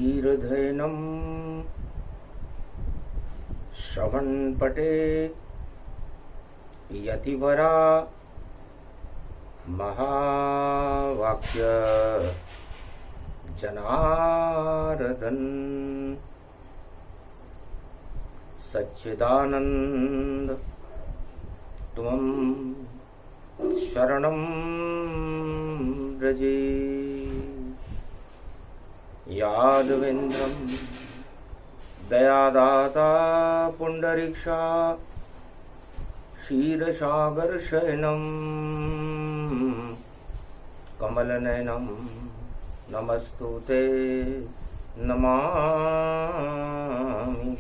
धीरधैनं श्रवणपटे यतिवरा महावाक्य जनार्दन सच्चिदानंद त्वं शरणं व्रजे यादवेन्द्रं दयादाता पुंडरीक्षा क्षीरसागरशयनं कमलनयनं नमस्तुते नमामि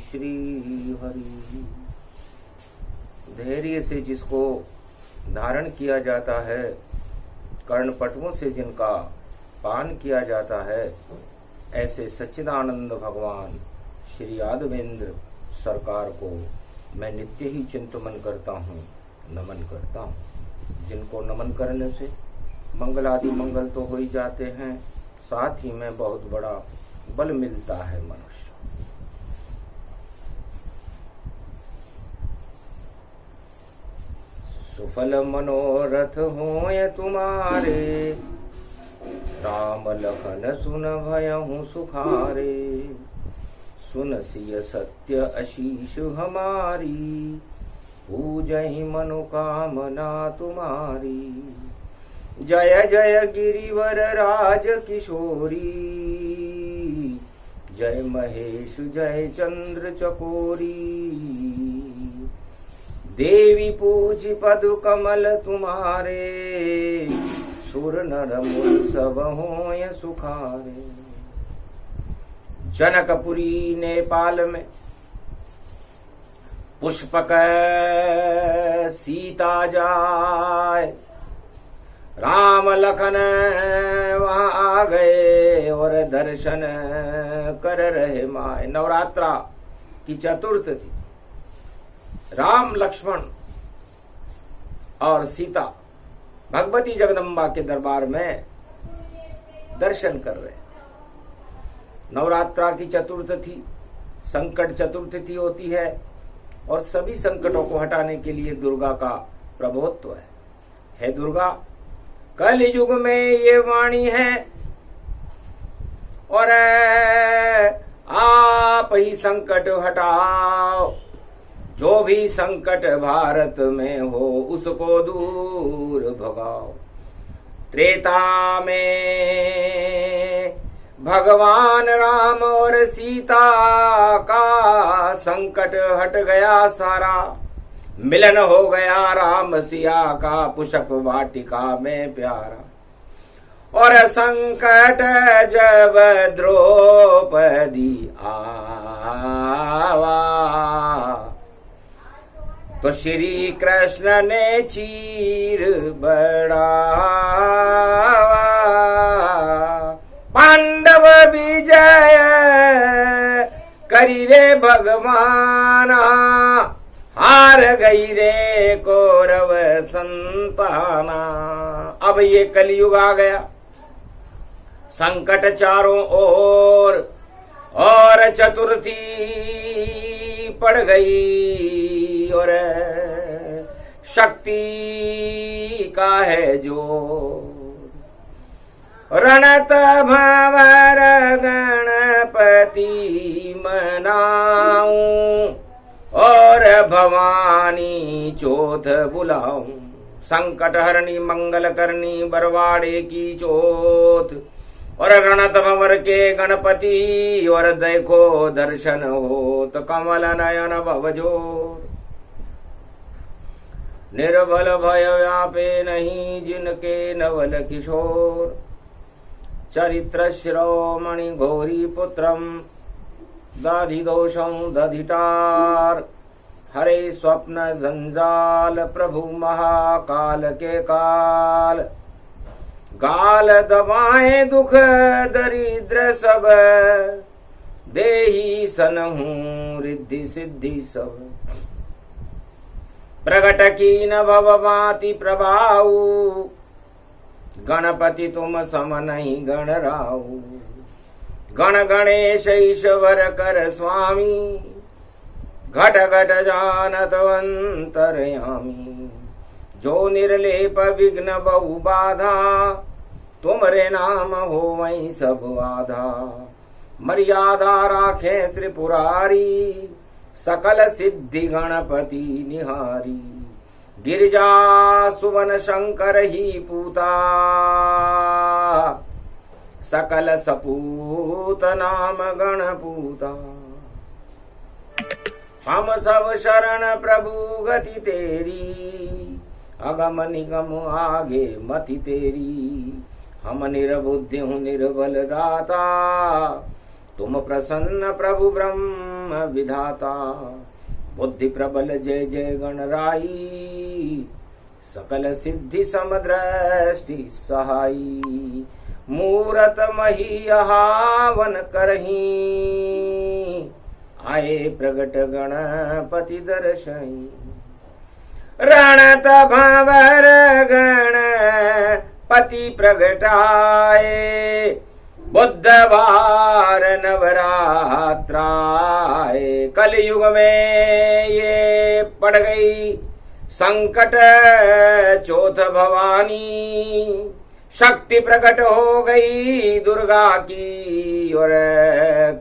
श्रीहरि। धैर्य से जिसको धारण किया जाता है, कर्णपटुओं से जिनका पान किया जाता है, ऐसे सच्चिदानंद भगवान श्री यादवेंद्र सरकार को मैं नित्य ही चिंतन करता हूँ, नमन करता हूँ। जिनको नमन करने से मंगल आदि मंगल तो हो ही जाते हैं, साथ ही में बहुत बड़ा बल मिलता है मनुष्य। सुफल मनोरथ होय तुम्हारे, राम लखन सुन भयहु सुखारे। सुन सिय सत्य आशीष हमारी, पूजहि मनोकामना तुम्हारी। जय जय गिरिवर राज किशोरी, जय महेश जय चंद्र चकोरी। देवी पूजी पद कमल तुम्हारे, सुर नर मुनि सब होय सुखारे। जनकपुरी नेपाल में पुष्पक सीता जाए, राम लखन वहां आ गए और दर्शन कर रहे माए। नवरात्रा की चतुर्थ थी, राम लक्ष्मण और सीता भगवती जगदम्बा के दरबार में दर्शन कर रहे। नवरात्रा की चतुर्थ थी, संकट चतुर्थी होती है और सभी संकटों को हटाने के लिए दुर्गा का प्रभुत्व है। हे दुर्गा, कल युग में ये वाणी है और आप ही संकट हटाओ। जो भी संकट भारत में हो उसको दूर भगाओ। त्रेता में भगवान राम और सीता का संकट हट गया सारा। मिलन हो गया राम सिया का पुष्प वाटिका में प्यारा। और संकट जब द्रौपदी आवा, तो श्री कृष्ण ने चीर बढ़ावा। पांडव विजय करी रे भगवाना, हार गई रे कौरव संताना। अब ये कलयुग आ गया, संकट चारों ओर और चतुर्थी पड़ गई और शक्ति का है जो। रणत भंवर गणपति मनाऊं और भवानी चौथ बुलाऊं। संकट हरणी मंगल करनी बरवाड़े की चौथ। और रणत भंवर के गणपति और देखो दर्शन हो तो कमल नयन भवजोर। निर्बल भय व्यापे नहीं जिनके नवल किशोर। चरित्र शिरोमणि घोरी पुत्रम दाधि दोषं दधिटार। हरे स्वप्न जंजाल प्रभु महाकाल के काल। गाल दबाए दुख दरिद्र सब, देही सनहु रिद्धि सिद्धि सब। प्रगट कीन भव भांति प्रभाऊ, गणपति तुम सम नहीं गणराऊ। गण गणेश ईश्वर कर स्वामी, घट घट जानत अंतरयामी। जो निर्लेप विघ्न बहु बाधा, तुमरे नाम हो वही सब आधा। मर्यादा राखे त्रिपुरारी, सकल सिद्धि गणपति निहारी। गिरिजा सुवन शंकर ही पूता, सकल सपूत नाम गणपूता। हम सब शरण प्रभु गति तेरी, अगम निगम आगे मति तेरी। हम निर्बुद्धि हूँ निर्बल दाता, तुम प्रसन्न प्रभु ब्रह्म विधाता। बुद्धि प्रबल जय जय गणराई, सकल सिद्धि समदृष्टि सहाई। मूरत मही आवन करही, आए प्रगट गणपति दर्शई। रणत भंवर गणपति प्रगटाए, बुधवार नवरात्राए। कलयुग में ये पड़ गई संकट चौथ भवानी, शक्ति प्रकट हो गई दुर्गा की, और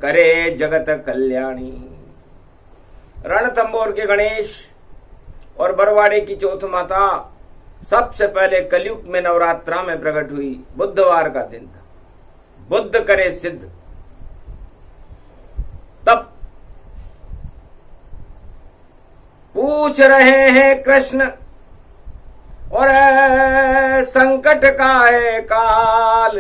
करे जगत कल्याणी। रणथंबोर के गणेश और बरवाड़े की चौथ माता सबसे पहले कलयुग में नवरात्रा में प्रकट हुई। बुधवार का दिन था, बुद्ध करे सिद्ध। तब पूछ रहे हैं कृष्ण, और संकट का है काल,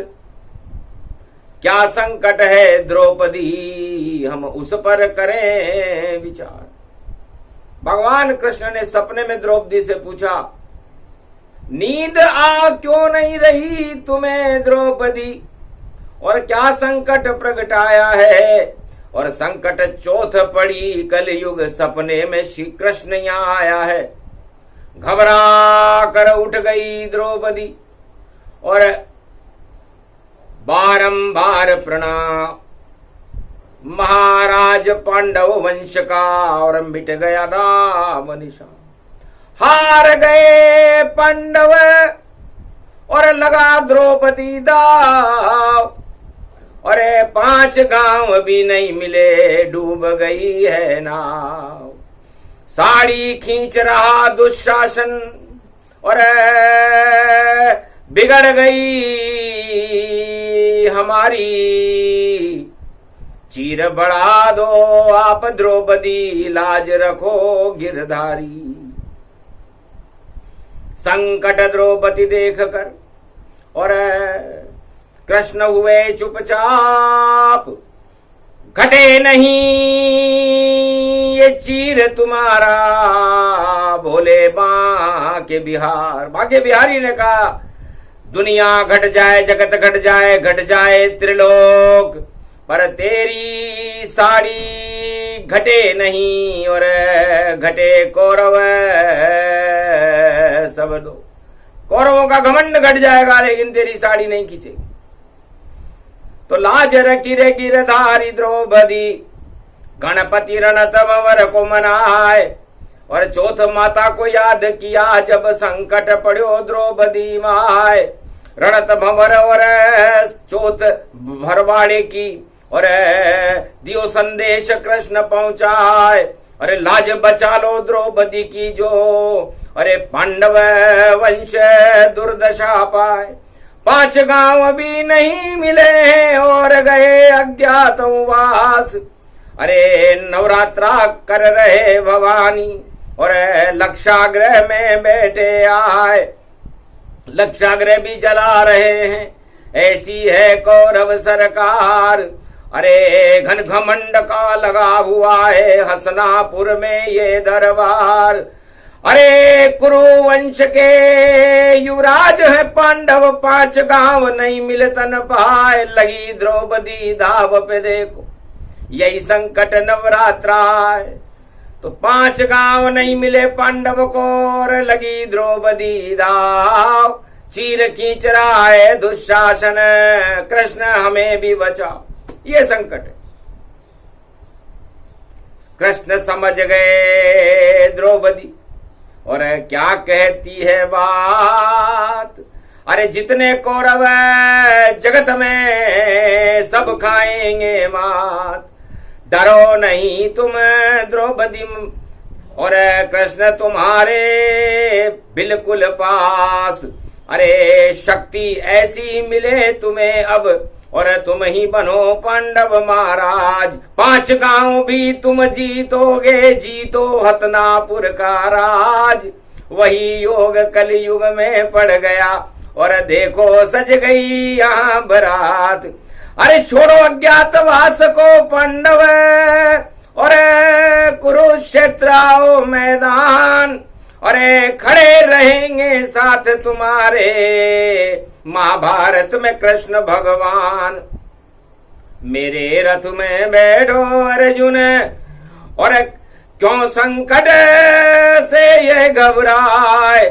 क्या संकट है द्रौपदी, हम उस पर करें विचार। भगवान कृष्ण ने सपने में द्रौपदी से पूछा, नींद आ क्यों नहीं रही तुम्हें द्रौपदी, और क्या संकट प्रगटाया है। और संकट चौथ पड़ी कलयुग, सपने में श्री कृष्ण यहाँ आया है। घबरा कर उठ गई द्रौपदी, और बारंबार प्रणाम महाराज पांडव वंश का, और मिट गया नाम निशान। हार गए पांडव, और लगा द्रौपदी दाव। अरे 5 गांव भी नहीं मिले, डूब गई है नाव। साड़ी खींच रहा दुशासन, और बिगड़ गई हमारी। चीर बढ़ा दो आप द्रौपदी, लाज रखो गिरधारी। संकट द्रौपदी देख कर और कृष्ण हुए चुपचाप। घटे नहीं ये चीर तुम्हारा, बोले बांके बिहार। बांके बिहारी ने कहा, दुनिया घट जाए, जगत घट जाए, घट जाए त्रिलोक, पर तेरी साड़ी घटे नहीं, और घटे कौरव सब दो। कौरवों का घमंड घट जाएगा, लेकिन तेरी साड़ी नहीं खींचेगी। तो लाज रखी रे गिरधारी द्रौपदी, गणपति रणत भंवर को मनाए। और चौथ माता को याद किया, जब संकट पड़ो द्रौपदी माए। रणत भंवर और चौथ भरवाड़े की, और दियो संदेश कृष्ण पहुंचाए। अरे लाज बचा लो द्रौपदी की जो, अरे पांडव वंश दुर्दशा पाए। 5 गांव भी नहीं मिले, और गए अज्ञातवास। अरे नवरात्रा कर रहे भवानी, और लक्षागृह में बैठे आए। लक्षागृह भी जला रहे हैं, ऐसी है कौरव सरकार। अरे घन घमंड का लगा हुआ है हसनापुर में ये दरबार। अरे कुरु वंश के युवराज है पांडव, 5 गांव नहीं मिले तन पाए। लगी द्रौपदी दाव पे देखो, यही संकट नवरात्रा है। तो 5 गांव नहीं मिले पांडव को, और लगी द्रौपदी दाव। चीर खींच रहा है दुशासन, कृष्ण हमें भी बचाओ। ये संकट है। कृष्ण समझ गए द्रौपदी और क्या कहती है बात। अरे जितने कौरव जगत में सब खाएंगे मात। डरो नहीं तुम द्रौपदी और कृष्ण तुम्हारे बिल्कुल पास। अरे शक्ति ऐसी मिले तुम्हें अब और तुम ही बनो पांडव महाराज। 5 गांव भी तुम जीतोगे, जीतो हतनापुर का राज। वही योग कलयुग में पड़ गया और देखो सज गई यहाँ बरात। अरे छोड़ो अज्ञातवास को पांडव और कुरुक्षेत्र आओ मैदान। अरे खड़े रहेंगे साथ तुम्हारे महाभारत में कृष्ण भगवान। मेरे रथ में बैठो अर्जुन और क्यों संकट से ये घबराए।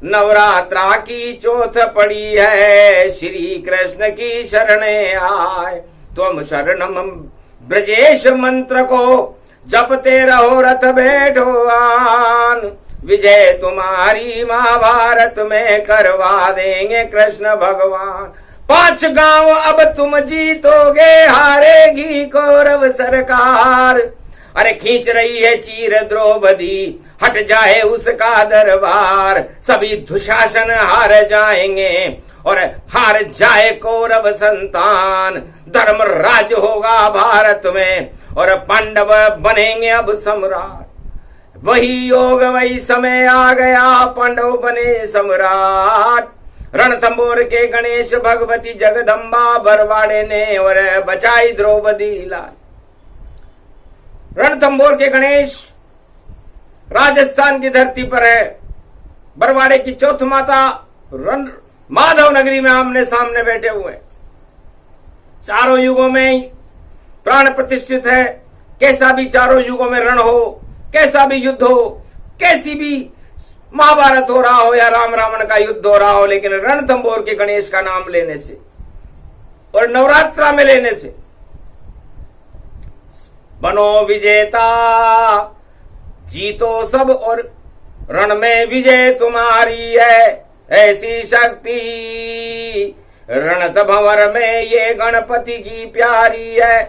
नवरात्रा की चौथ पड़ी है, श्री कृष्ण की शरणे आए। तुम शरणम ब्रजेश मंत्र को जपते रहो, रथ बैठो आन। विजय तुम्हारी महाभारत में करवा देंगे कृष्ण भगवान। 5 गांव अब तुम जीतोगे, हारेगी कौरव सरकार। अरे खींच रही है चीर द्रौपदी, हट जाए उसका दरबार। सभी दुशासन हार जाएंगे और हार जाए कौरव संतान। धर्म राज होगा भारत में और पांडव बनेंगे अब सम्राट। वही योग वही समय आ गया, पांडव बने सम्राट। रणथंबोर के गणेश भगवती जगदम्बा बरवाड़े ने और बचाई द्रौपदी लाल। रणथंबोर के गणेश राजस्थान की धरती पर है। बरवाड़े की चौथ माता माधव नगरी में आमने सामने बैठे हुए। चारों युगों में प्राण प्रतिष्ठित है। कैसा भी चारों युगों में रण हो, कैसा भी युद्ध हो, कैसी भी महाभारत हो रहा हो या राम रावण का युद्ध हो रहा हो, लेकिन रणथंबोर के गणेश का नाम लेने से और नवरात्रा में लेने से बनो विजेता, जीतो सब और रण में विजय तुम्हारी है। ऐसी शक्ति रणत भंवर में ये गणपति की प्यारी है।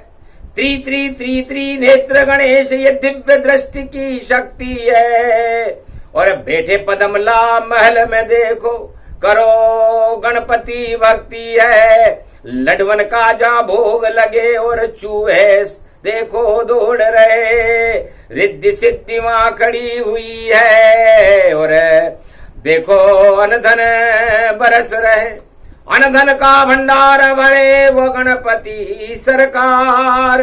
त्रि नेत्र गणेश ये दिव्य दृष्टि की शक्ति है। और बैठे पदमला महल में देखो, करो गणपति भक्ति है। लडवन का जहाँ भोग लगे और चूहे देखो दौड़ रहे। रिद्धि सिद्धि वहां खड़ी हुई है और देखो अनधन बरस रहे। अनधन का भंडार भरे वो गणपति सरकार।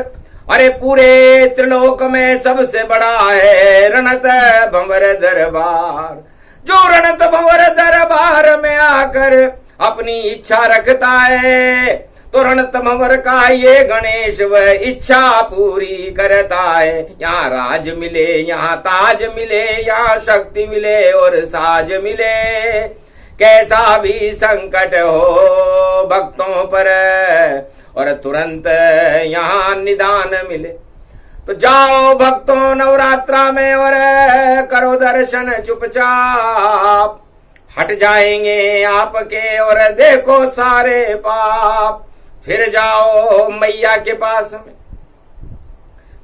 अरे पूरे त्रिलोक में सबसे बड़ा है रणत भंवर दरबार। जो रणत भंवर दरबार में आकर अपनी इच्छा रखता है तो रणत भंवर का ये गणेश वह इच्छा पूरी करता है। यहाँ राज मिले, यहाँ ताज मिले, यहाँ शक्ति मिले और साज मिले। कैसा भी संकट हो भक्तों पर और तुरंत यहाँ निदान मिले। तो जाओ भक्तों नवरात्रा में और करो दर्शन चुपचाप। हट जाएंगे आपके और देखो सारे पाप। फिर जाओ मैया के पास में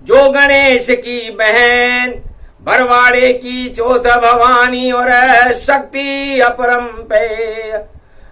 जो गणेश की बहन, बरवाड़े की चौथ भवानी और शक्ति अपरंपे।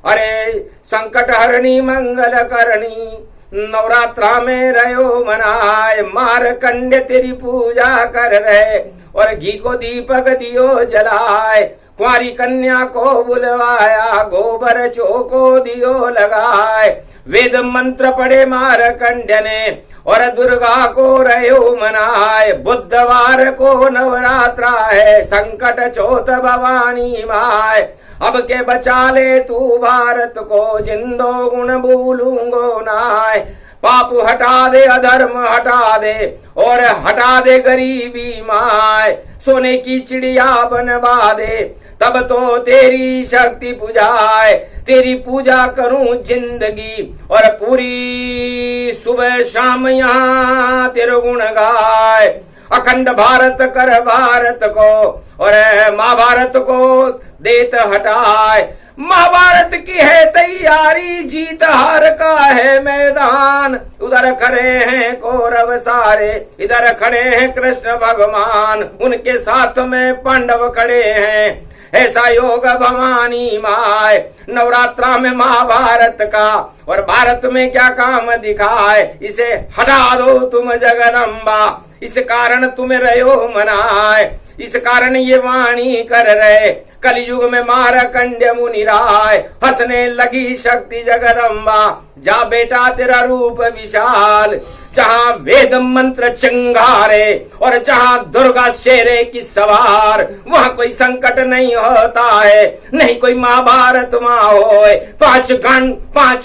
अरे संकट हरणी मंगल करणी नवरात्रा में रहो मनाए। मारकंड तेरी पूजा कर रहे और घी को दीपक दियो जलाए। कुंवारी कन्या को बुलवाया, गोबर चौको दियो लगाए। वेद मंत्र पढ़े मारकंड ने और दुर्गा को रहो मनाए। बुधवार को नवरात्रा है, संकट चौथ भवानी माए। अब के बचा ले तू भारत को, जिंदो गुण भूलूंगो नाय। पाप हटा दे, अधर्म हटा दे और हटा दे गरीबी माए, सोने की चिड़िया बनवा दे, तब तो तेरी शक्ति पुजाए, तेरी पूजा करूं जिंदगी और पूरी सुबह शाम यहाँ तेरे गुण गाए। अखंड भारत कर भारत को और महाभारत को देत हटाए। महाभारत की है तैयारी, जीत हार का है मैदान, उधर खड़े हैं कौरव सारे, इधर खड़े हैं कृष्ण भगवान, उनके साथ में पांडव खड़े हैं। ऐसा योग भवानी माए, नवरात्रा में महाभारत का और भारत में क्या काम दिखाए, इसे हटा दो तुम जगदम्बा, इस कारण तुम्हें रहो मनाए, इस कारण ये वाणी कर रहे, कलयुग में मारकंड्य मुनि राय, हंसने लगी शक्ति जगदम्बा, जा बेटा तेरा रूप विशाल, जहाँ वेद मंत्र चिंगारे और जहाँ दुर्गा शेरे की सवार, वहाँ कोई संकट नहीं होता है, नहीं कोई महाभारत वहाँ होए। 5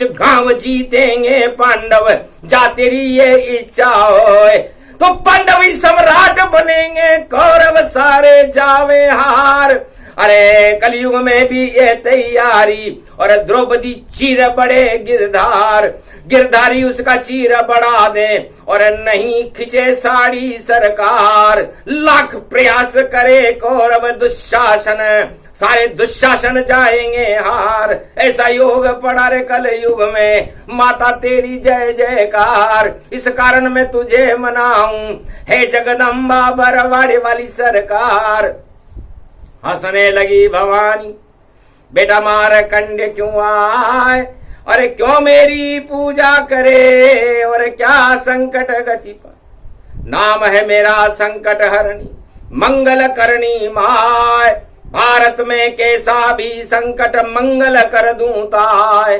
गांव जीतेंगे पांडव, जा तेरी ये इच्छा होए, तो पांडवी सम्राट बनेंगे, कौरव सारे जावे हार। अरे कलयुग में भी ये तैयारी और द्रौपदी चीर बड़े गिरधार, गिरधारी उसका चीर बढ़ा दे और नहीं खिंचे साड़ी सरकार, लाख प्रयास करे कौरव दुशासन, सारे दुशासन जाएंगे हार। ऐसा योग पड़ा रे कल युग में, माता तेरी जय जयकार, इस कारण मैं तुझे मनाऊं, हे जगदम्बा बरवाड़े वाली सरकार। हंसने लगी भवानी, बेटा मारकंड्य क्यों आए, अरे क्यों मेरी पूजा करे और क्या संकट गति पर, नाम है मेरा संकट हरणी मंगल करनी माय, भारत में कैसा भी संकट मंगल कर दूं ताय,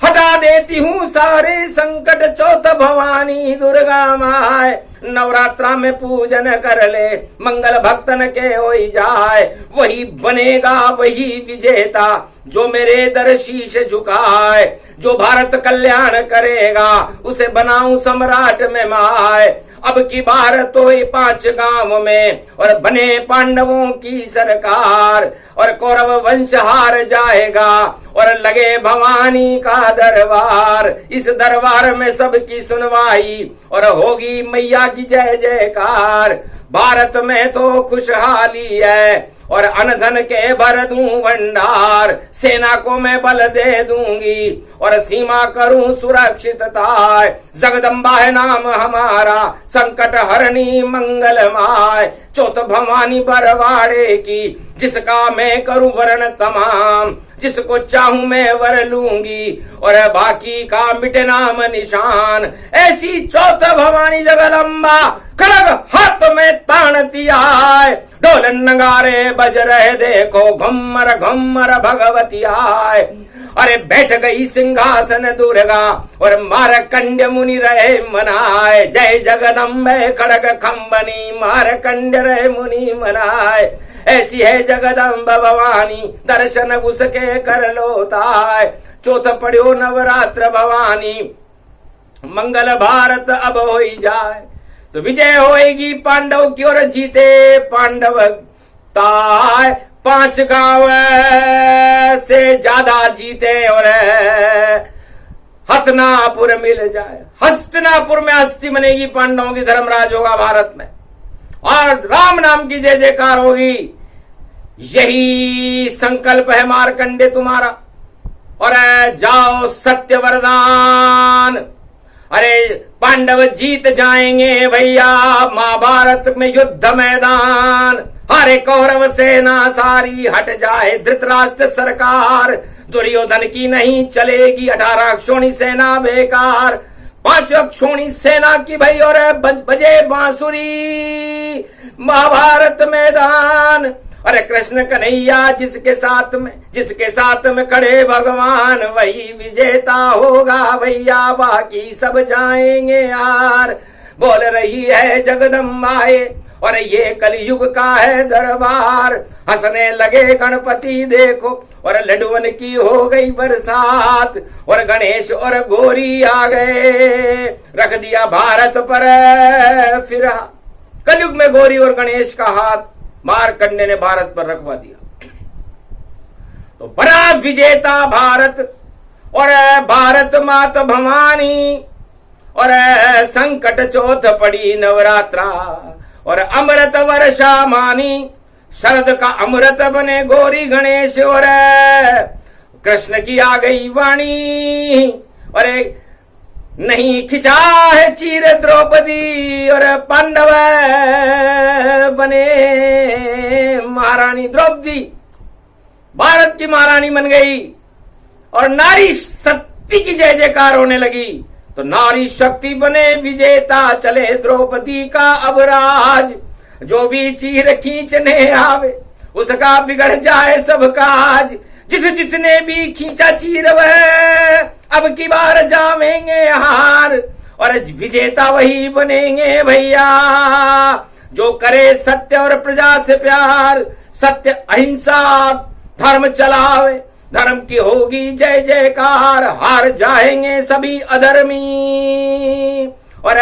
हटा देती हूँ सारे संकट चौथ भवानी दुर्गा माय। नवरात्रा में पूजन कर ले, मंगल भक्तन के होई जाए, वही बनेगा वही विजेता जो मेरे दर शीश झुकाए, जो भारत कल्याण करेगा उसे बनाऊं सम्राट में माए। अब की बार तो 5 गांव में और बने पांडवों की सरकार, और कौरव वंश हार जाएगा और लगे भवानी का दरबार, इस दरबार में सबकी सुनवाई और होगी मैया की जय जयकार। भारत में तो खुशहाली है और अनधन के भर दूं भंडार, सेना को मैं बल दे दूंगी और सीमा करूं सुरक्षितता, जगदम्बा है नाम हमारा संकट हरणी मंगलमाय। चौथ भवानी बरवाड़े की जिसका मैं करूं वर्ण तमाम, जिसको चाहूं मैं वर लूंगी और बाकी का मिटे नाम निशान। ऐसी चौथ भवानी जगदम्बा खड़ग हाथ में तानती आए, ढोल नगारे बज रहे देखो घुम्मर घुम्मर भगवती आए। अरे बैठ गई सिंहासन दुर्गा और मारकंड्य मुनि रहे मनाए, जय जगदम्बे खड़ग खम्बनी मारकंड्य रहे मुनि मनाए। ऐसी है जगदम्बा भवानी दर्शन उसके कर लो ताय। चौथ पढ़ो नवरात्र भवानी मंगल भारत अब हो जाए, तो विजय होएगी पांडव की और जीते पांडव ताय। 5 गांव से ज्यादा जीते और हस्तिनापुर मिल जाए, हस्तिनापुर में हस्ती बनेगी, पांडवों की धर्मराज होगा भारत में और राम नाम की जय जयकार होगी। यही संकल्प है मार्कंडे तुम्हारा, और जाओ सत्य वरदान। अरे पांडव जीत जाएंगे भैया महाभारत में युद्ध मैदान, हारे कौरव सेना सारी हट जाए धृतराष्ट्र सरकार, दुर्योधन की नहीं चलेगी 18 अक्षोणी सेना बेकार। 5 अक्षोणी सेना की भई और बजे बांसुरी महाभारत मैदान। अरे कृष्ण कन्हैया जिसके साथ में खड़े भगवान वही विजेता होगा भैया, बाकी सब जाएंगे यार। बोल रही है जगदम्बाए और ये कलयुग का है दरबार। हंसने लगे गणपति देखो और लड्डुअन की हो गई बरसात, और गणेश और गौरी आ गए, रख दिया भारत पर फिर हाथ। कलयुग में गौरी और गणेश का हाथ मारकंडे ने भारत पर रखवा दिया। तो बड़ा विजेता भारत, और भारत मात भवानी, और संकट चौथ पड़ी नवरात्रा, और अमृत वर्षा मानी, शरद का अमृत बने गौरी गणेश, और कृष्ण की आ गई वाणी, और नहीं खिंचा है चीर द्रौपदी, और पांडव बने महारानी द्रौपदी, भारत की महारानी बन गई, और नारी शक्ति की जय जयकार होने लगी। तो नारी शक्ति बने विजेता, चले द्रौपदी का अब राज, जो भी चीर खींचने आवे उसका बिगड़ जाए सब काज, जिसने भी खींचा चीर वह अब की बार जावेंगे हार, और विजेता वही बनेंगे भैया जो करे सत्य और प्रजा से प्यार, सत्य अहिंसा धर्म चलावे, धर्म की होगी जय जयकार, हार जाएंगे सभी अधर्मी, और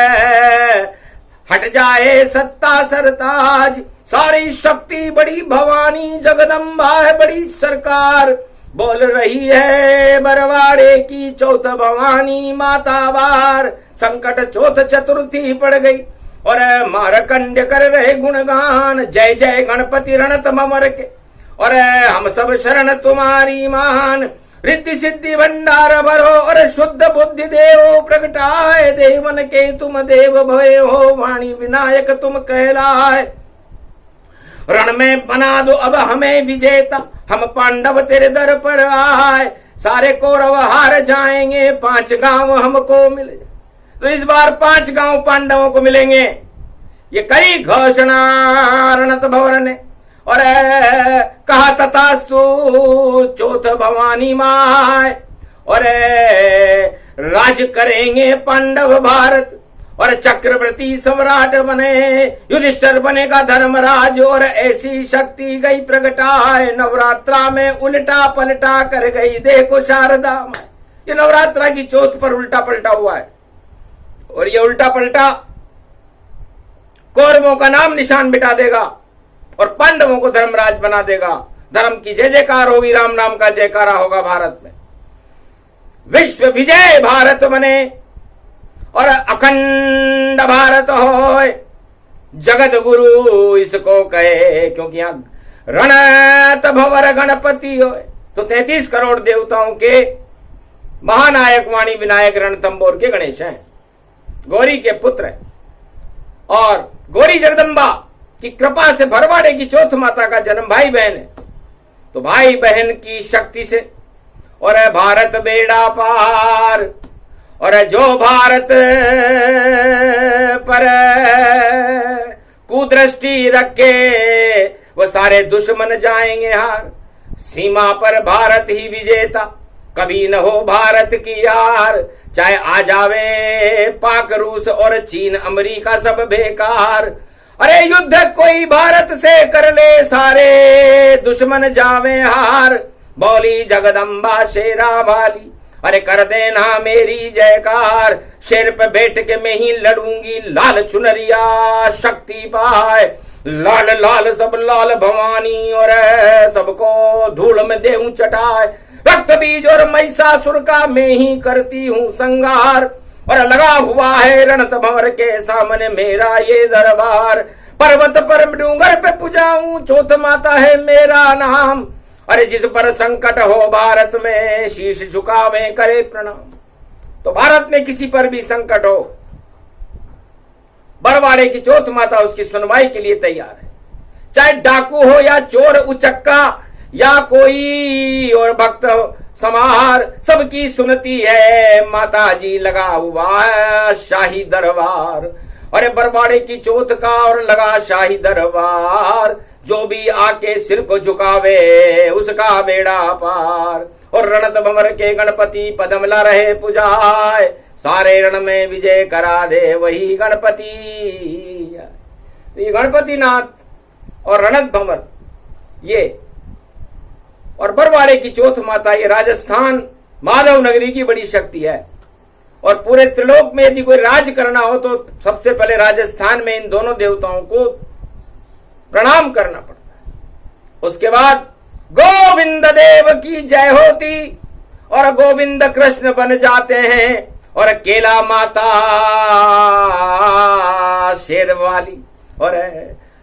हट जाए सत्ता सरताज, सारी शक्ति बड़ी भवानी, जगदम्बा है बड़ी सरकार, बोल रही है बरवाड़े की चौथ भवानी माता बार। संकट चौथ चतुर्थी पड़ गई, और मारकंड कर रहे गुणगान, जय जय गणपति रणत ममर के, और हम सब शरण तुम्हारी मान, रिद्धि सिद्धि भंडार भरो, और शुद्ध बुद्धि देव प्रगटाए, देवन के तुम देव भय हो, वाणी विनायक तुम कहलाए, रण में बना दो अब हमें विजेता, हम पांडव तेरे दर पर आए, सारे कौरव हार जाएंगे, 5 गांव हमको मिल जाए। तो इस बार 5 गांव पांडवों को मिलेंगे, ये करी घोषणा रणत भंवर ने, और कहा तथास्तु चौथ भवानी माय, और राज करेंगे पांडव भारत, और चक्रवर्ती सम्राट बने, युधिष्ठिर बनेगा धर्मराज, और ऐसी शक्ति गई प्रगटाए, नवरात्रा में उल्टा पलटा कर गई देखो शारदा माँ। ये नवरात्रा की चौथ पर उल्टा पलटा हुआ है, और ये उल्टा पलटा कौरवों का नाम निशान मिटा देगा, और पांडवों को धर्मराज बना देगा, धर्म की जय जयकार होगी, राम नाम का जयकारा होगा भारत में, विश्व विजय भारत बने, और अखंड भारत होए, जगत गुरु इसको कहे, क्योंकि यहां रणत भंवर गणपति होए। तो 33 करोड़ देवताओं के महानायक वाणी विनायक रणथंबोर के गणेश हैं, गौरी के पुत्र हैं, और गौरी जगदम्बा की कृपा से भरवाड़े की चौथ माता का जन्म भाई बहन है। तो भाई बहन की शक्ति से, और भारत बेड़ा पार, और जो भारत पर कुदृष्टि रखे वो सारे दुश्मन जाएंगे हार, सीमा पर भारत ही विजेता, कभी न हो भारत की यार, चाहे आ जावे पाक रूस और चीन अमेरिका सब बेकार, अरे युद्ध कोई भारत से कर ले सारे दुश्मन जावे हार, बोली जगदम्बा शेरा वाली, अरे कर देना मेरी जयकार, शेर पे बैठ के मैं ही लड़ूंगी, लाल चुनरिया शक्ति पाए, लाल लाल सब लाल भवानी, और सबको धूल में देहूं चटाए, रक्त बीज और महिषासुर का मैं ही करती हूँ संगार, और लगा हुआ है रणत भंवर के सामने मेरा ये दरबार, पर्वत पर डूंगर पे पुजाऊं चौथ माता है मेरा नाम, अरे जिस पर संकट हो भारत में शीश झुकावे करे प्रणाम। तो भारत में किसी पर भी संकट हो, बरवाड़े की चौथ माता उसकी सुनवाई के लिए तैयार है, चाहे डाकू हो या चोर उचक्का या कोई और भक्त समार, सबकी सुनती है माता जी, लगा हुआ है शाही दरबार, अरे बरवाड़े की चौथ का और लगा शाही दरबार, जो भी आके सिर को झुकावे उसका बेड़ा पार, और रणत भंवर के गणपति पदमला रहे पुजाए, सारे रण में विजय करा दे वही गणपति। ये गणपति नाथ और रणत भंवर ये और बरवाड़े की चौथ माता, ये राजस्थान माधव नगरी की बड़ी शक्ति है। और पूरे त्रिलोक में यदि कोई राज करना हो तो सबसे पहले राजस्थान में इन दोनों देवताओं को प्रणाम करना पड़ता है। उसके बाद गोविंद देव की जय होती और गोविंद कृष्ण बन जाते हैं और केला माता शेर वाली और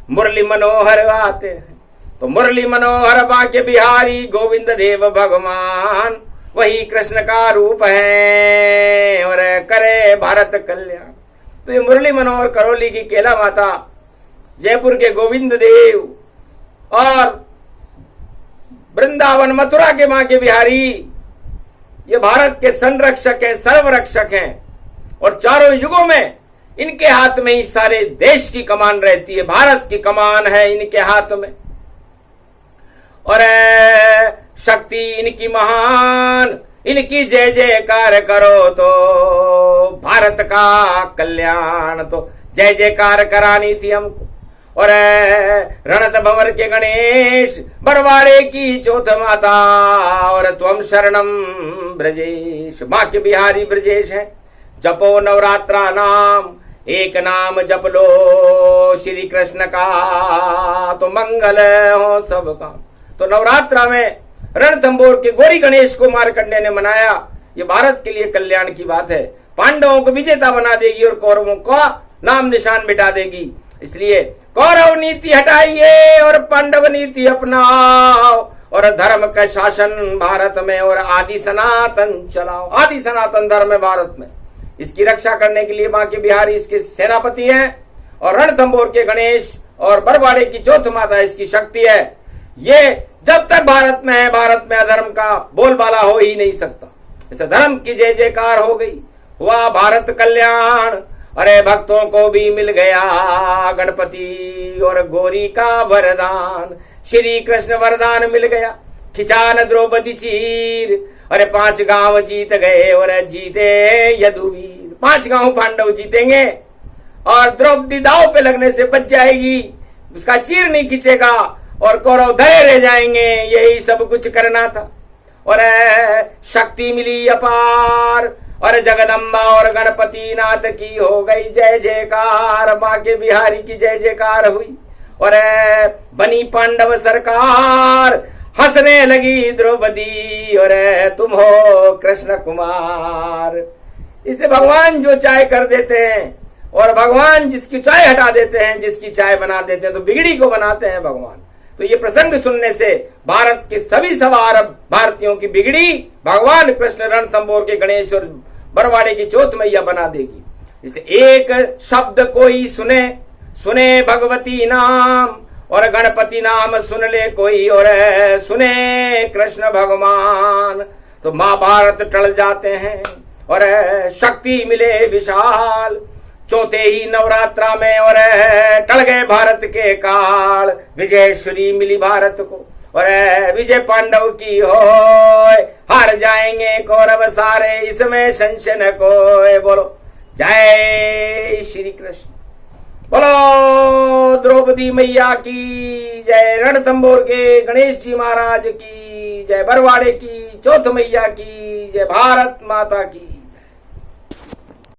मुरली मनोहर आते हैं। तो मुरली मनोहर बांके बिहारी गोविंद देव भगवान वही कृष्ण का रूप है और करे भारत कल्याण। तो ये मुरली मनोहर करौली की केला माता, जयपुर के गोविंद देव और वृंदावन मथुरा के बांके बिहारी, ये भारत के संरक्षक हैं, सर्वरक्षक हैं। और चारों युगों में इनके हाथ में ही सारे देश की कमान रहती है। भारत की कमान है इनके हाथ में और शक्ति इनकी महान, इनकी जय जयकार करो तो भारत का कल्याण। तो जय जयकार करानी थी हमको। और रणत भंवर के गणेश, बरवाड़े की चौथ माता और त्वम शरणम ब्रजेश, बांके बिहारी ब्रजेश है। जपो नवरात्रा नाम, एक नाम जप लो श्री कृष्ण का, तो मंगल हो सब काम। तो नवरात्रा में रणथंबोर के गौरी गणेश को मार्कंडेय ने मनाया। ये भारत के लिए कल्याण की बात है। पांडवों को विजेता बना देगी और कौरवों का नाम निशान मिटा देगी। इसलिए कौरव नीति हटाइए और पांडव नीति अपनाओ और धर्म का शासन भारत में और आदि सनातन चलाओ। आदि सनातन धर्म है भारत में। इसकी रक्षा करने के लिए बांके बिहारी इसके सेनापति हैं और रणथंबोर के गणेश और बरवाड़े की चौथ माता इसकी शक्ति है। ये जब तक भारत में है, भारत में अधर्म का बोलबाला हो ही नहीं सकता। इसे धर्म की जय जयकार हो गई, हुआ भारत कल्याण। अरे भक्तों को भी मिल गया गणपति और गौरी का वरदान, श्री कृष्ण वरदान मिल गया। खिचान द्रौपदी चीर, अरे 5 गांव जीत गए और जीते यदुवीर। 5 गांव पांडव जीतेंगे और द्रौपदी दाव पे लगने से बच जाएगी, उसका चीर नहीं खींचेगा और कौरव धरे रह जाएंगे। यही सब कुछ करना था। और शक्ति मिली अपार और जगदम्बा और गणपति नाथ की हो गई जय जयकार। बांके बिहारी की जय जयकार हुई और बनी पांडव सरकार। हंसने लगी द्रौपदी और तुम हो कृष्ण कुमार। इसलिए भगवान जो चाहे कर देते हैं और भगवान जिसकी चाय हटा देते हैं, जिसकी चाय बना देते हैं, तो बिगड़ी को बनाते हैं भगवान। तो ये प्रसंग सुनने से भारत के सभी सवार भारतीयों की बिगड़ी भगवान कृष्ण रणथंबोर के गणेश और बरवाड़े की चौथ मैया बना देगी। इसलिए एक शब्द कोई सुने, सुने भगवती नाम और गणपति नाम सुन ले कोई और सुने कृष्ण भगवान, तो महाभारत टल जाते हैं और शक्ति मिले विशाल। चौथे ही नवरात्रा में और टल गए भारत के काल। विजयश्री मिली भारत को और विजय पांडव की हो, हार जाएंगे कौरव सारे, इसमें संशय न कोई। बोलो जय श्री कृष्ण, बोलो द्रौपदी मैया की जय, रणथंबोर के गणेश जी महाराज की जय, बरवाड़े की चौथ मैया की जय, भारत माता की।